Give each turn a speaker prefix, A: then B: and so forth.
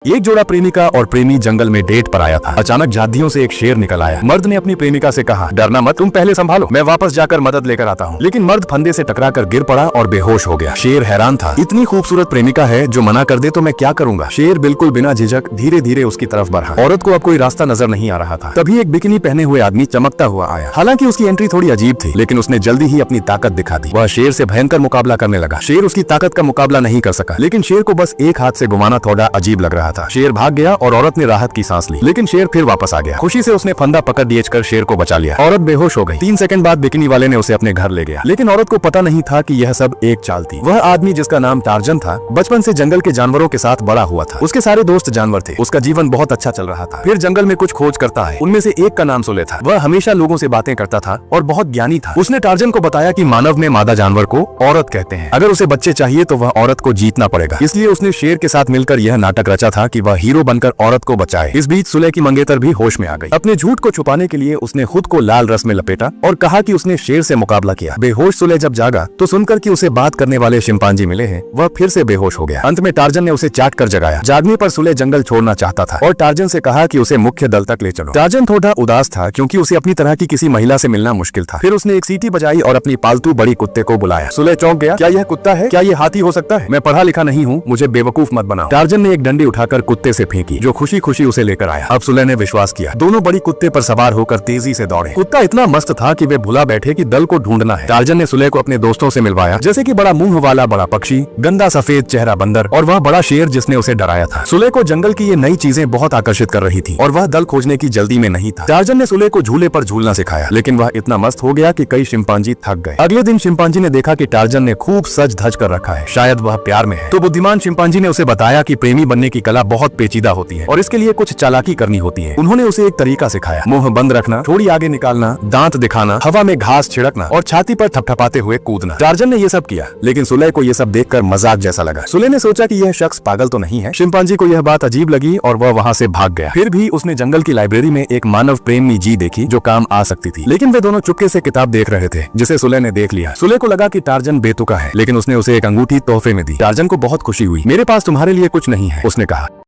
A: एक जोड़ा प्रेमिका और प्रेमी जंगल में डेट पर आया था। अचानक झादियों से एक शेर निकल आया। मर्द ने अपनी प्रेमिका से कहा, डरना मत, तुम पहले संभालो, मैं वापस जाकर मदद लेकर आता हूँ। लेकिन मर्द फंदे से टकराकर गिर पड़ा और बेहोश हो गया। शेर हैरान था, इतनी खूबसूरत प्रेमिका है, जो मना कर दे तो मैं क्या करूंगा। शेर बिल्कुल बिना झिझक धीरे धीरे उसकी तरफ बढ़ा। औरत को अब कोई रास्ता नजर नहीं आ रहा था। तभी एक बिकिनी पहने हुए आदमी चमकता हुआ आया। हालांकि उसकी एंट्री थोड़ी अजीब थी, लेकिन उसने जल्दी ही अपनी ताकत दिखा दी। वह शेर से भयंकर मुकाबला करने लगा। शेर उसकी ताकत का मुकाबला नहीं कर सका, लेकिन शेर को बस एक हाथ से घुमाना थोड़ा अजीब लग रहा था। शेर भाग गया और औरत ने राहत की सांस ली, लेकिन शेर फिर वापस आ गया। खुशी से उसने फंदा पकड़ कर शेर को बचा लिया। औरत बेहोश हो गई। 3 सेकंड बाद बिकिनी वाले ने उसे अपने घर ले गया, लेकिन औरत को पता नहीं था कि यह सब एक चाल थी। वह आदमी, जिसका नाम टार्जन था, बचपन से जंगल के जानवरों के साथ बड़ा हुआ था। उसके सारे दोस्त जानवर थे। उसका जीवन बहुत अच्छा चल रहा था। फिर जंगल में कुछ खोज करता है। उनमें से एक का नाम सुले था। वह हमेशा लोगों से बातें करता था और बहुत ज्ञानी था। उसने टार्जन को बताया कि मानव में मादा जानवर को औरत कहते हैं। अगर उसे बच्चे चाहिए तो वह औरत को जीतना पड़ेगा। इसलिए उसने शेर के साथ मिलकर यह नाटक रचा था कि वह हीरो बनकर औरत को बचाए। इस बीच सुले की मंगेतर भी होश में आ गई। अपने झूठ को छुपाने के लिए उसने खुद को लाल रस में लपेटा और कहा कि उसने शेर से मुकाबला किया। बेहोश सुले जब जागा तो सुनकर कि उसे बात करने वाले शिंपांजी मिले हैं, वह फिर से बेहोश हो गया। अंत में टार्जन ने उसे चाट कर जगाया। जागने पर सुले जंगल छोड़ना चाहता था और टार्जन से कहा कि उसे मुख्य दल तक ले चलो। टार्जन थोड़ा उदास था, क्योंकि उसे अपनी तरह की किसी महिला से मिलना मुश्किल था। फिर उसने एक सीटी बजाई और अपनी पालतू बड़ी कुत्ते को बुलाया। सुले चौंक गया। क्या यह कुत्ता है? क्या यह हाथी हो सकता है? मैं पढ़ा लिखा नहीं हूँ, मुझे बेवकूफ मत बनाओ। टार्जन ने एक डंडी उठाकर कुत्ते से फेंकी, जो खुशी खुशी उसे लेकर आया। अब सुले ने विश्वास किया। दोनों बड़ी कुत्ते पर सवार होकर तेजी से दौड़े। कुत्ता इतना मस्त था कि वे भुला बैठे कि दल को ढूंढना है। टार्जन ने सुले को अपने दोस्तों से मिलवाया, जैसे कि बड़ा मुंह वाला बड़ा पक्षी, गंदा सफेद चेहरा बंदर और वह बड़ा शेर जिसने उसे डराया था। सुले को जंगल की ये नई चीजें बहुत आकर्षित कर रही थी और वह दल खोजने की जल्दी में नहीं था। टार्जन ने सुले को झूले पर झूलना सिखाया, लेकिन वह इतना मस्त हो गया कि कई शिंपांजी थक गए। अगले दिन शिंपांजी ने देखा कि टार्जन ने खूब सज धज कर रखा है, शायद वह प्यार में है। तो बुद्धिमान शिंपांजी ने उसे बताया कि प्रेमी बनने की कला बहुत पेचीदा होती है और इसके लिए कुछ चालाकी करनी होती है। उन्होंने उसे एक तरीका सिखाया, मुंह बंद रखना, थोड़ी आगे निकालना, दांत दिखाना, हवा में घास छिड़कना और छाती पर थपथपाते हुए कूदना। टार्जन ने ये सब किया, लेकिन सुले को ये सब देखकर मजाक जैसा लगा। सुले ने सोचा कि यह शख्स पागल तो नहीं है। शिंपांजी को यह बात अजीब लगी और वह वहाँ से भाग गया। फिर भी उसने जंगल की लाइब्रेरी में एक मानव प्रेमी जी देखी जो काम आ सकती थी, लेकिन वे दोनों चुपके से किताब देख रहे थे, जिसे सुले ने देख लिया। सुले को लगा कि टार्जन बेतुका है, लेकिन उसने उसे एक अंगूठी तोहफे में दी। टार्जन को बहुत खुशी हुई। मेरे पास तुम्हारे लिए कुछ नहीं है, उसने कहा,